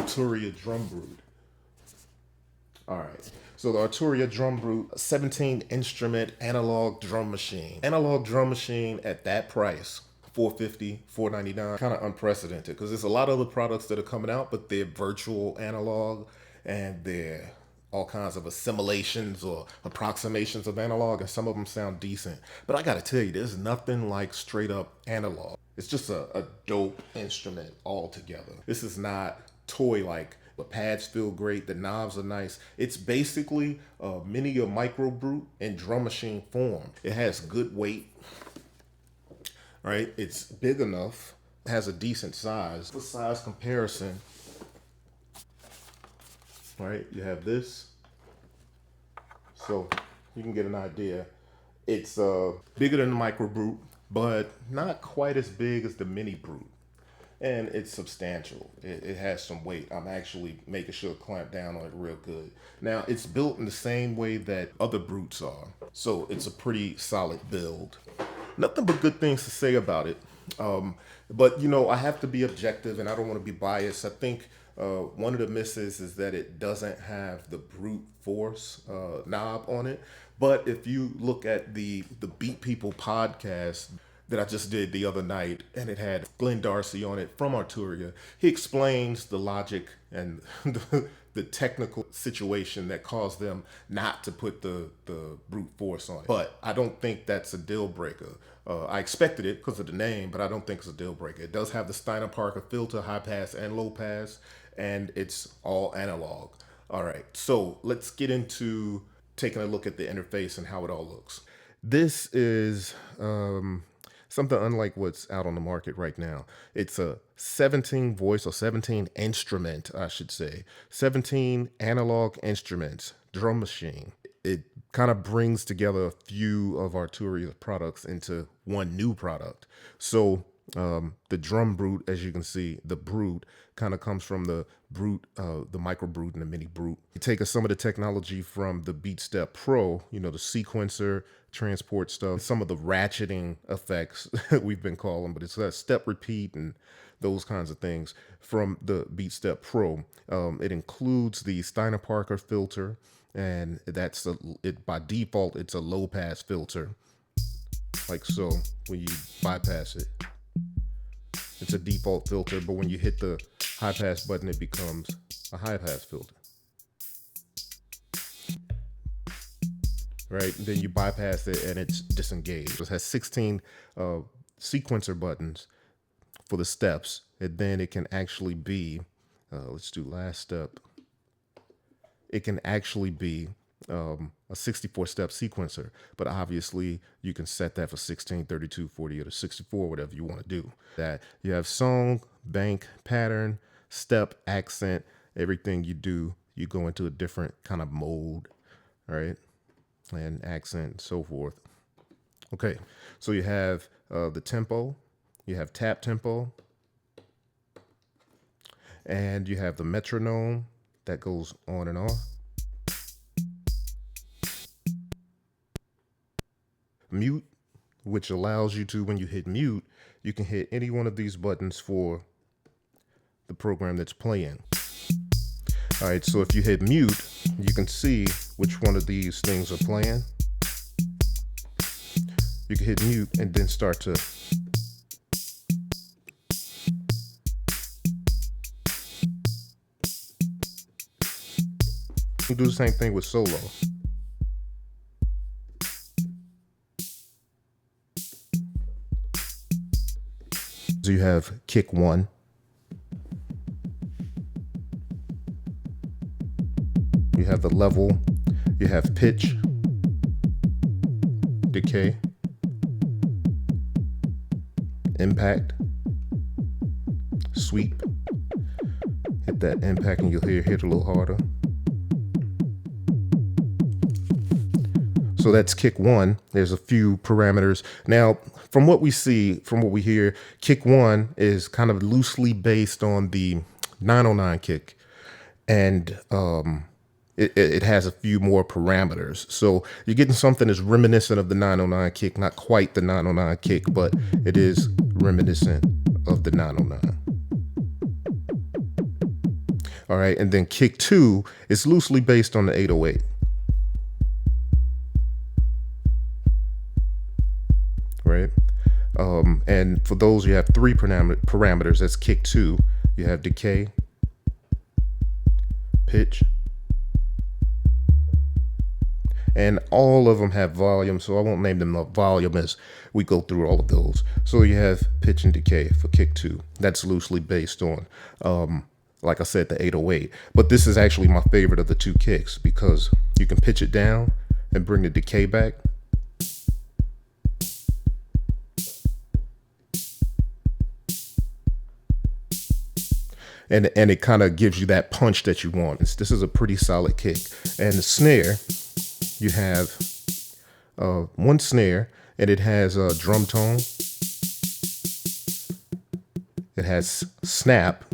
Arturia DrumBrute. All right, so the Arturia DrumBrute, 17 instrument analog drum machine. Analog drum machine at that price, $450, $499, kind of unprecedented because there's a lot of other products that are coming out, but they're virtual analog and they're all kinds of assimilations or approximations of analog, and some of them sound decent. But I gotta tell you, there's nothing like straight up analog. It's just a dope instrument altogether. This is not toy-like. The pads feel great, the knobs are nice. It's basically a mini MicroBrute in drum machine form. It has good weight, right? It's big enough, it has a decent size. For size comparison, right? You have this, so you can get an idea. It's bigger than the MicroBrute, but not quite as big as the MiniBrute. And it's substantial. It has some weight. I'm actually making sure to clamp down on it real good. Now, it's built in the same way that other Brutes are. So it's a pretty solid build. Nothing but good things to say about it. But, you know, I have to be objective and I don't want to be biased. I think one of the misses is that it doesn't have the brute force knob on it. But if you look at the beatppl podcast that I just did the other night, and it had Glen Darcey on it from Arturia, he explains the logic and the technical situation that caused them not to put the brute force on it. But I don't think that's a deal breaker. I expected it because of the name, but I don't think it's a deal breaker. It does have the Steiner-Parker filter, high pass and low pass, and it's all analog. All right, so let's get into taking a look at the interface and how it all looks. This is something unlike what's out on the market right now. It's a 17 voice or 17 instrument, I should say, 17 analog instruments drum machine. It kind of brings together a few of Arturia's products into one new product. So the DrumBrute, as you can see, the Brute kind of comes from the Brute, the MicroBrute and the MiniBrute. You take some of the technology from the beatstep, you know, the sequencer, transport stuff, some of the ratcheting effects we've been calling, but it's a step repeat and those kinds of things from the beatstep. It includes the Steiner-Parker filter, and that's by default, it's a low pass filter, like so. When you bypass it, it's a default filter, but when you hit the high pass button, it becomes a high pass filter. Right, and then you bypass it and it's disengaged. It has 16 sequencer buttons for the steps, and then it can actually be, let's do last step. It can actually be a 64-step sequencer, but obviously you can set that for 16, 32, 48, or 64, whatever you want to do. That you have song, bank, pattern, step, accent, everything you do, you go into a different kind of mode, right? And accent and so forth. Okay, so you have the tempo, you have tap tempo, and you have the metronome that goes on and off. Mute, which allows you to, when you hit mute, you can hit any one of these buttons for the program that's playing. All right, so if you hit mute, you can see which one of these things are playing. You can hit mute and then start to do the same thing with solo. So you have kick 1. You have the level, you have pitch, decay, impact, sweep. Hit that impact and you'll hear it hit a little harder. So that's kick 1. There's a few parameters. Now, from what we see, from what we hear, kick 1 is kind of loosely based on the 909 kick. And it has a few more parameters. So you're getting something that's reminiscent of the 909 kick, not quite the 909 kick, but it is reminiscent of the 909. All right, and then kick 2 is loosely based on the 808. Right? And for those, you have 3 parameters. That's kick 2. You have decay, pitch, and all of them have volume, so I won't name them volume as we go through all of those. So you have pitch and decay for kick 2. That's loosely based on, like I said, the 808. But this is actually my favorite of the 2 kicks because you can pitch it down and bring the decay back. And it kind of gives you that punch that you want. This is a pretty solid kick. And the snare, you have 1 snare, and it has a drum tone. It has snap,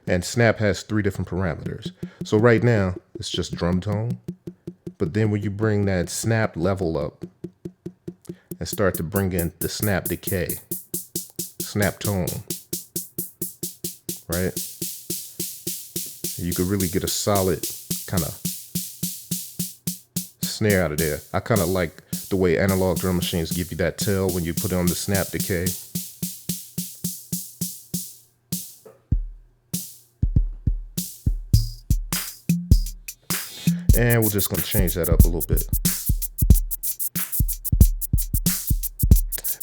and snap has 3 different parameters. So right now, it's just drum tone. But then when you bring that snap level up and start to bring in the snap decay, snap tone, right? You could really get a solid kind of snare out of there. I kind of like the way analog drum machines give you that tell when you put on the snap decay. And we're just going to change that up a little bit.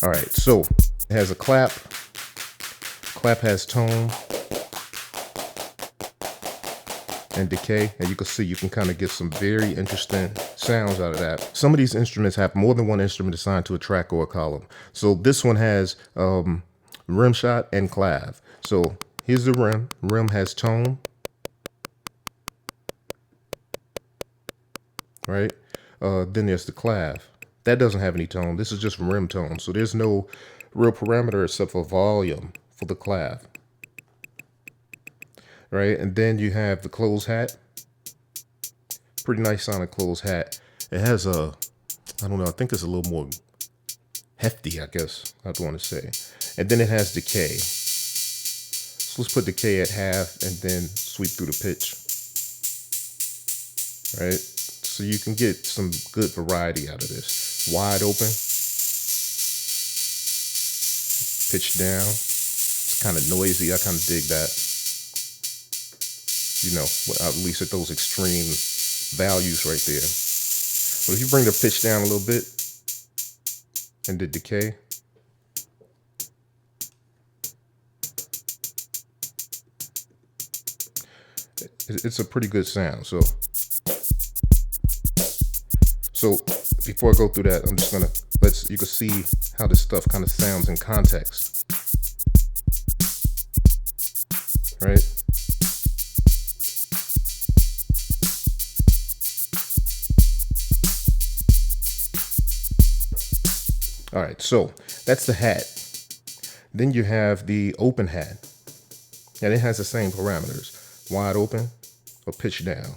All right, so it has a clap. Clap has tone and decay, and you can see you can kind of get some very interesting sounds out of that. Some of these instruments have more than 1 instrument assigned to a track or a column. So this one has rimshot and clave. So here's the rim. Rim has tone, right? Then there's the clave. That doesn't have any tone. This is just rim tone. So there's no real parameter except for volume for the clave. Right, and then you have the closed hat. Pretty nice sounding closed hat. It has a, I don't know, I think it's a little more hefty, I guess I'd want to say. And then it has decay. So let's put decay at half and then sweep through the pitch. Right, so you can get some good variety out of this. Wide open, pitch down. It's kind of noisy. I kind of dig that. You know, at least at those extreme values right there. But if you bring the pitch down a little bit and the decay, it's a pretty good sound. So before I go through that, I'm just gonna you can see how this stuff kind of sounds in context, right? All right, so that's the hat. Then you have the open hat, and it has the same parameters: wide open or pitch down.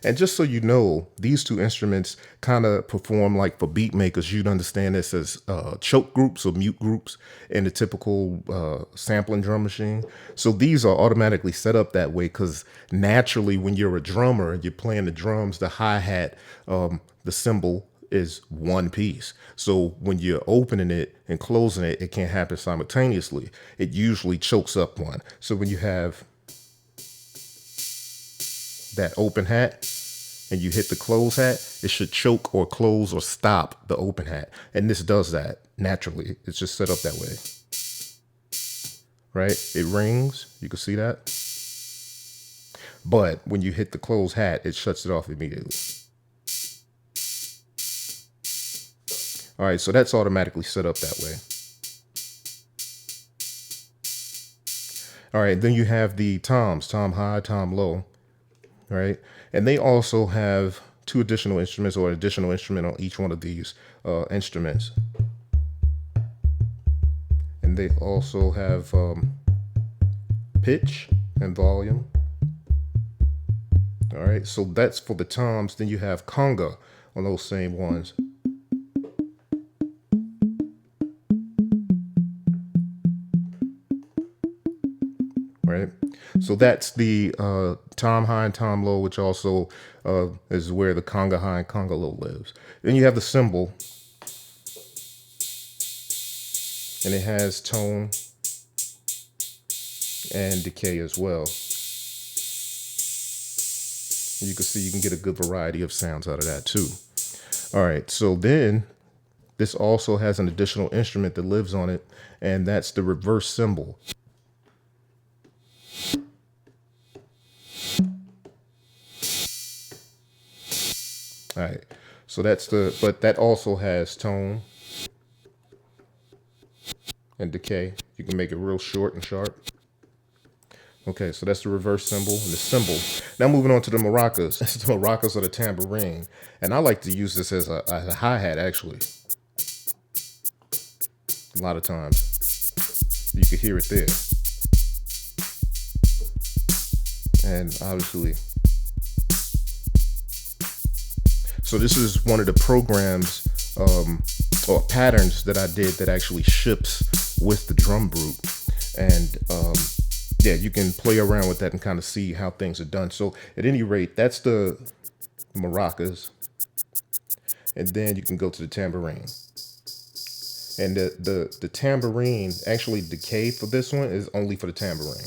And just so you know, these 2 instruments kind of perform like for beat makers. You'd understand this as choke groups or mute groups in the typical sampling drum machine. So these are automatically set up that way because naturally when you're a drummer and you're playing the drums, the hi-hat, the cymbal is 1 piece. So when you're opening it and closing it, it can't happen simultaneously. It usually chokes up one. So when you have that open hat and you hit the close hat, it should choke or close or stop the open hat. And this does that naturally. It's just set up that way. Right? It rings. You can see that. But when you hit the close hat, it shuts it off immediately. All right, so that's automatically set up that way. All right, then you have the toms, tom high, tom low, right? And they also have 2 additional instruments or an additional instrument on each one of these instruments. And they also have pitch and volume. All right, so that's for the toms. Then you have conga on those same ones. right? So that's the tom high and tom low, which also is where the conga high and conga low lives. Then you have the cymbal, and it has tone and decay as well. You can see you can get a good variety of sounds out of that too. All right, so then this also has an additional instrument that lives on it, and that's the reverse cymbal. All right, so that's but that also has tone and decay. You can make it real short and sharp. Okay, so that's the reverse cymbal and the cymbal. Now moving on to the maracas. That's the maracas or the tambourine. And I like to use this as a hi-hat, actually. A lot of times. You can hear it there. And obviously. So this is one of the programs or patterns that I did that actually ships with the DrumBrute. And yeah, you can play around with that and kind of see how things are done. So at any rate, that's the maracas. And then you can go to the tambourine. And the tambourine, actually decay for this one is only for the tambourine.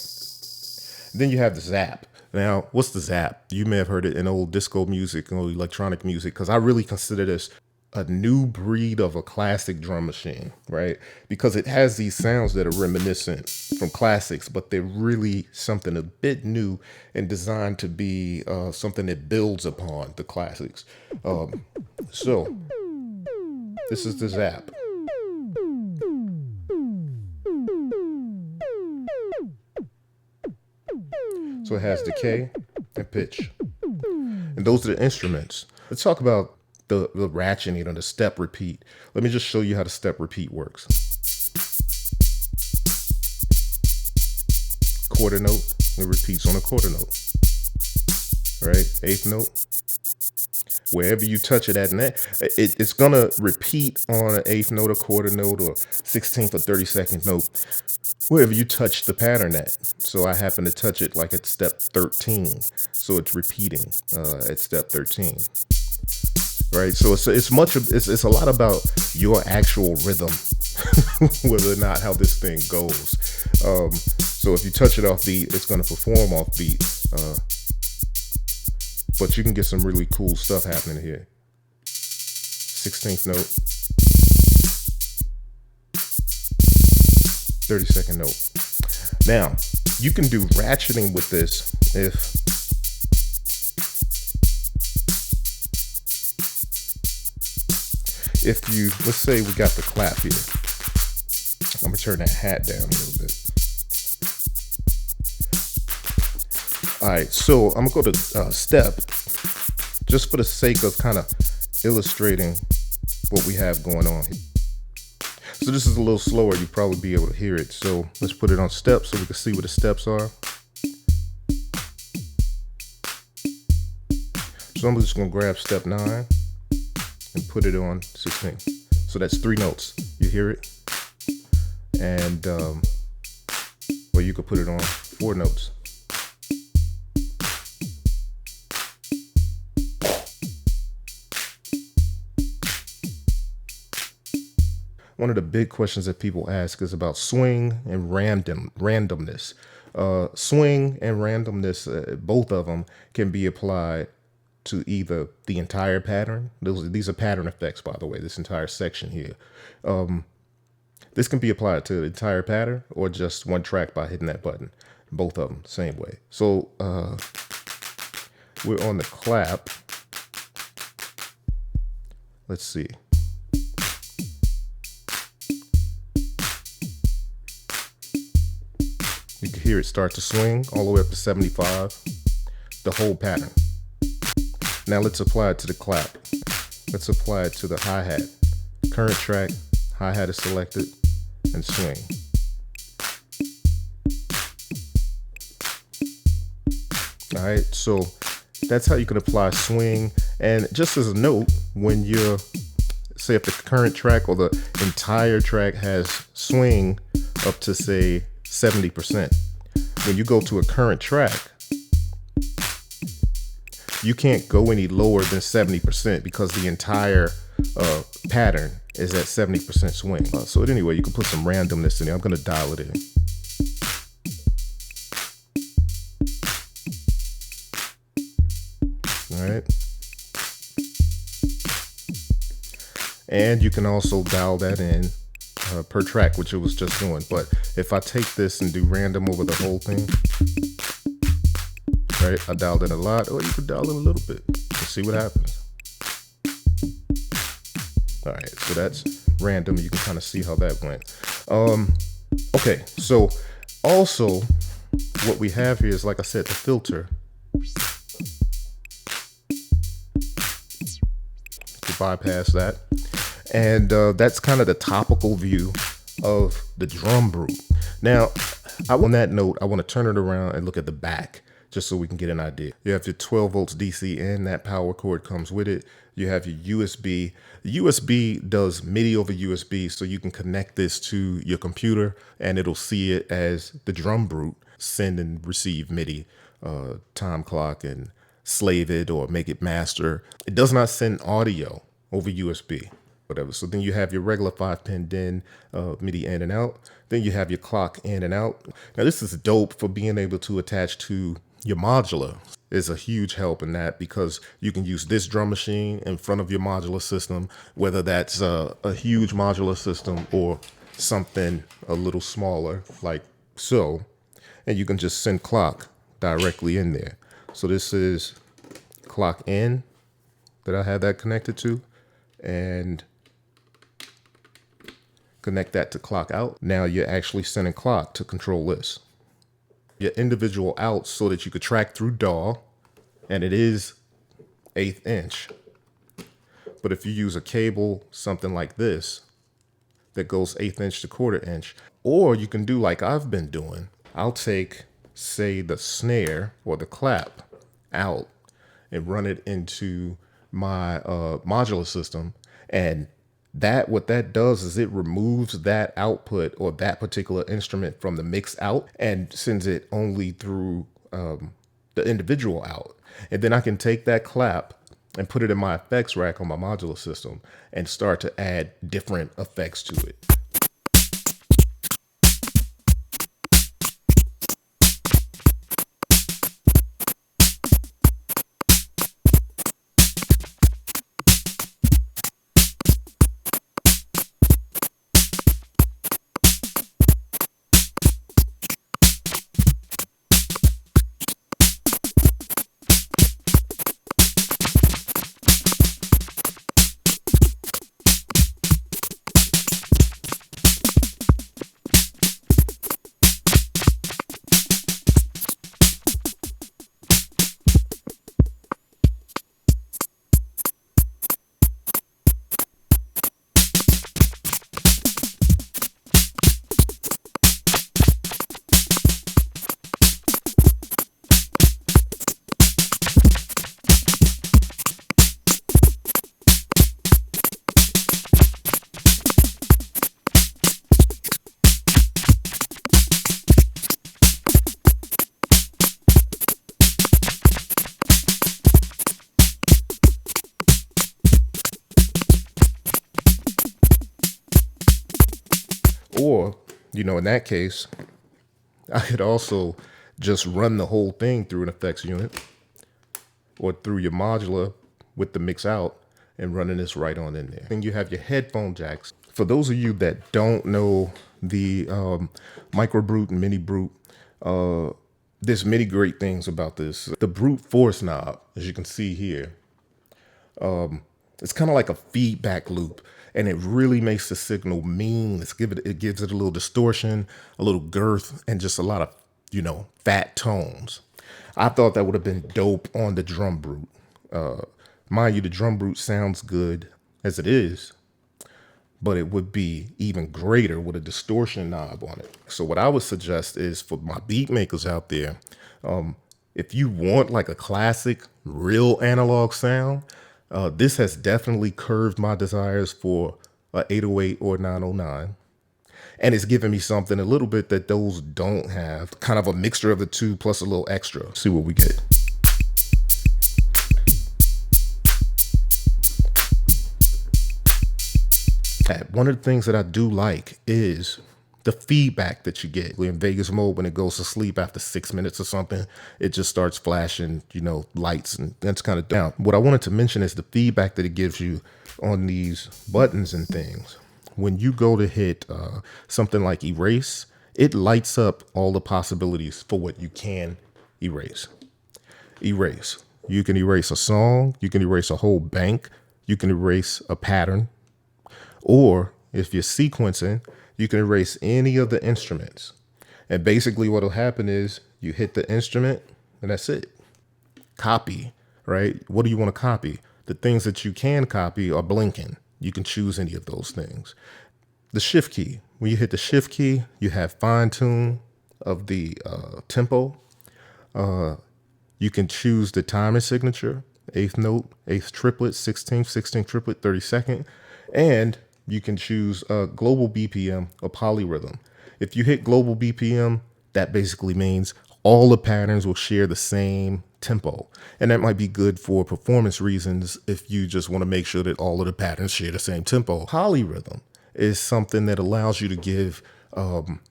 Then you have the zap. Now, what's the zap? You may have heard it in old disco music and old electronic music, because I really consider this a new breed of a classic drum machine, right? Because it has these sounds that are reminiscent from classics, but they're really something a bit new and designed to be something that builds upon the classics. So this is the zap. So it has decay and pitch. And those are the instruments. Let's talk about the ratcheting or the step repeat. Let me just show you how the step repeat works. Quarter note, it repeats on a quarter note. Right? Eighth note. Wherever you touch it at, and it's gonna repeat on an eighth note, a quarter note, or 16th or 32nd note, wherever you touch the pattern at. So I happen to touch it like at step 13, so it's repeating at step 13. Right, so it's a lot about your actual rhythm, whether or not how this thing goes. So if you touch it off beat, it's gonna perform off beat. But you can get some really cool stuff happening here. 16th note, 32nd note. Now, you can do ratcheting with this if you, let's say we got the clap here. I'm gonna turn that hat down a little bit. All right, so I'm gonna go to step, just for the sake of kind of illustrating what we have going on here. So this is a little slower, you'll probably be able to hear it. So let's put it on step so we can see what the steps are. So I'm just gonna grab step 9 and put it on 16. So that's 3 notes, you hear it? And, or you could put it on 4 notes. One of the big questions that people ask is about swing and randomness. Swing and randomness, both of them can be applied to either the entire pattern. These are pattern effects, by the way, this entire section here. This can be applied to the entire pattern or just one track by hitting that button. Both of them, same way. So we're on the clap. Let's see. You can hear it start to swing all the way up to 75, the whole pattern. Now let's apply it to the clap. Let's apply it to the hi-hat. Current track, hi-hat is selected, and swing. All right, so that's how you can apply swing. And just as a note, when you're, say if the current track or the entire track has swing up to say 70%, when you go to a current track, you can't go any lower than 70% because the entire pattern is at 70% swing. So anyway, you can put some randomness in there. I'm gonna dial it in. All right. And you can also dial that in per track, which it was just doing. But if I take this and do random over the whole thing, right, I dialed in a lot, or you could dial in a little bit and see what happens. All right, so that's random. You can kind of see how that went. Okay, so also what we have here is, like I said, the filter. To bypass that. And that's kind of the topical view of the DrumBrute. Now, on that note, I want to turn it around and look at the back, just so we can get an idea. You have your 12 volts DC in, that power cord comes with it. You have your USB. The USB does MIDI over USB, so you can connect this to your computer and it'll see it as the DrumBrute, send and receive MIDI, time clock and slave it or make it master. It does not send audio over USB. Whatever. So then you have your regular 5-pin DIN, MIDI in and out. Then you have your clock in and out. Now this is dope for being able to attach to your modular. Is a huge help in that, because you can use this drum machine in front of your modular system, whether that's a huge modular system or something a little smaller like so, and you can just send clock directly in there. So this is clock in that I have that connected to, and connect that to clock out. Now you're actually sending clock to control this. Your individual outs so that you could track through DAW, and it is 1/8 inch. But if you use a cable, something like this, that goes 1/8 inch to 1/4 inch, or you can do like I've been doing, I'll take, say, the snare or the clap out and run it into my modular system, and what that does is it removes that output or that particular instrument from the mix out and sends it only through the individual out. And then I can take that clap and put it in my effects rack on my modular system and start to add different effects to it. Or, you know, in that case, I could also just run the whole thing through an effects unit or through your modular with the mix out and running this right on in there. Then you have your headphone jacks. For those of you that don't know the MicroBrute and MiniBrute, there's many great things about this. The Brute Force knob, as you can see here, it's kind of like a feedback loop, and it really makes the signal mean. It gives it a little distortion, a little girth, and just a lot of, you know, fat tones. I thought that would have been dope on the DrumBrute. Mind you, the DrumBrute sounds good as it is, but it would be even greater with a distortion knob on it. So what I would suggest is, for my beat makers out there, if you want like a classic, real analog sound, this has definitely curved my desires for a 808 or 909. And it's giving me something a little bit that those don't have, kind of a mixture of the two plus a little extra. See what we get. One of the things that I do like is the feedback that you get. In Vegas mode, when it goes to sleep after 6 minutes or something, it just starts flashing, you know, lights, and that's kind of down. What I wanted to mention is the feedback that it gives you on these buttons and things. When you go to hit something like erase, it lights up all the possibilities for what you can erase. Erase. You can erase a song, you can erase a whole bank, you can erase a pattern, or if you're sequencing, you can erase any of the instruments. And basically what'll happen is you hit the instrument and that's it. Copy, right? What do you want to copy? The things that you can copy are blinking. You can choose any of those things. The shift key, when you hit the shift key, you have fine tune of the tempo. You can choose the timing signature, 8th note, 8th triplet, 16th, 16th triplet, 32nd, and you can choose global BPM or polyrhythm. If you hit global BPM, that basically means all the patterns will share the same tempo. And that might be good for performance reasons if you just want to make sure that all of the patterns share the same tempo. Polyrhythm is something that allows you to give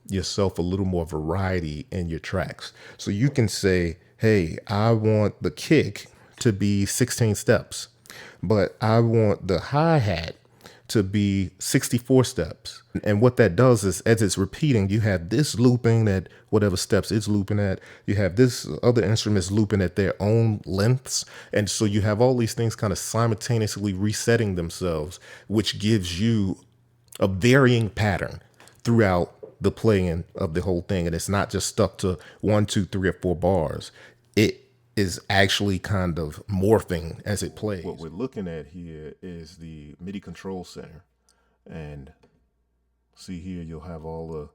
yourself a little more variety in your tracks. So you can say, hey, I want the kick to be 16 steps, but I want the hi-hat to be 64 steps. And what that does is, as it's repeating, you have this looping at whatever steps it's looping at. You have this other instruments looping at their own lengths. And so you have all these things kind of simultaneously resetting themselves, which gives you a varying pattern throughout the playing of the whole thing. And it's not just stuck to 1, 2, 3, or 4 bars. It is actually kind of morphing as it plays. What we're looking at here is the MIDI Control Center. And see here, you'll have all the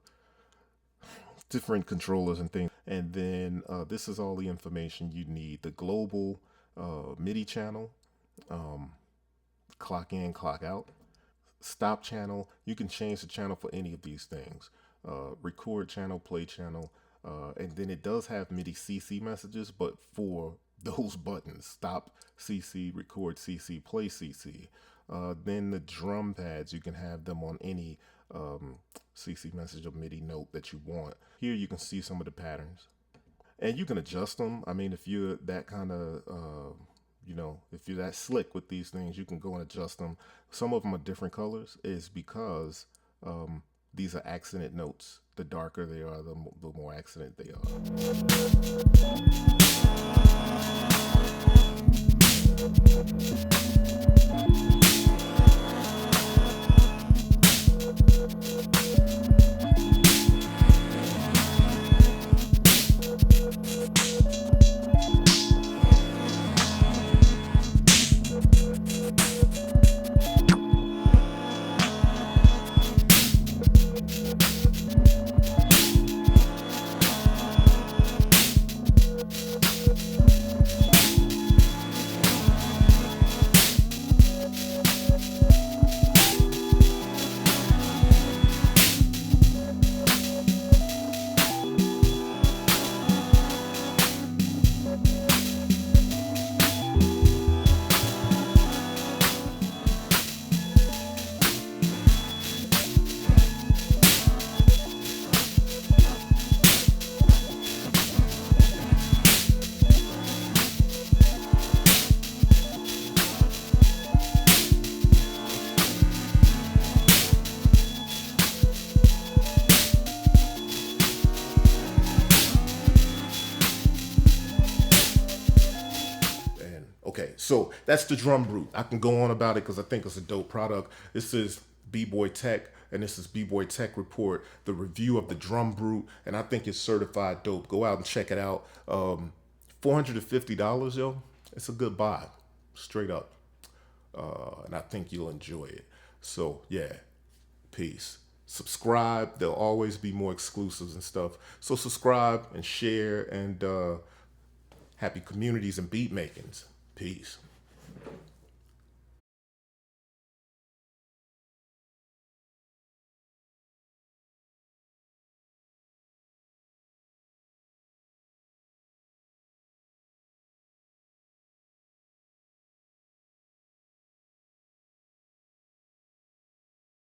different controllers and things. And then this is all the information you need. The global MIDI channel, clock in, clock out, stop channel. You can change the channel for any of these things. Record channel, play channel. And then it does have MIDI CC messages, but for those buttons, stop CC, record CC, play CC. Then the drum pads, you can have them on any CC message or MIDI note that you want. Here you can see some of the patterns. And you can adjust them. I mean, if you're that kind of, you know, if you're that slick with these things, you can go and adjust them. Some of them are different colors is because these are accented notes. The darker they are, the more accented they So that's the DrumBrute. I can go on about it because I think it's a dope product. This is B-Boy Tech, and this is B-Boy Tech Report, the review of the DrumBrute, and I think it's certified dope. Go out and check it out. $450, yo. It's a good buy, straight up. And I think you'll enjoy it. So, yeah, peace. Subscribe. There'll always be more exclusives and stuff. So subscribe and share, and happy communities and beat makings. Peace.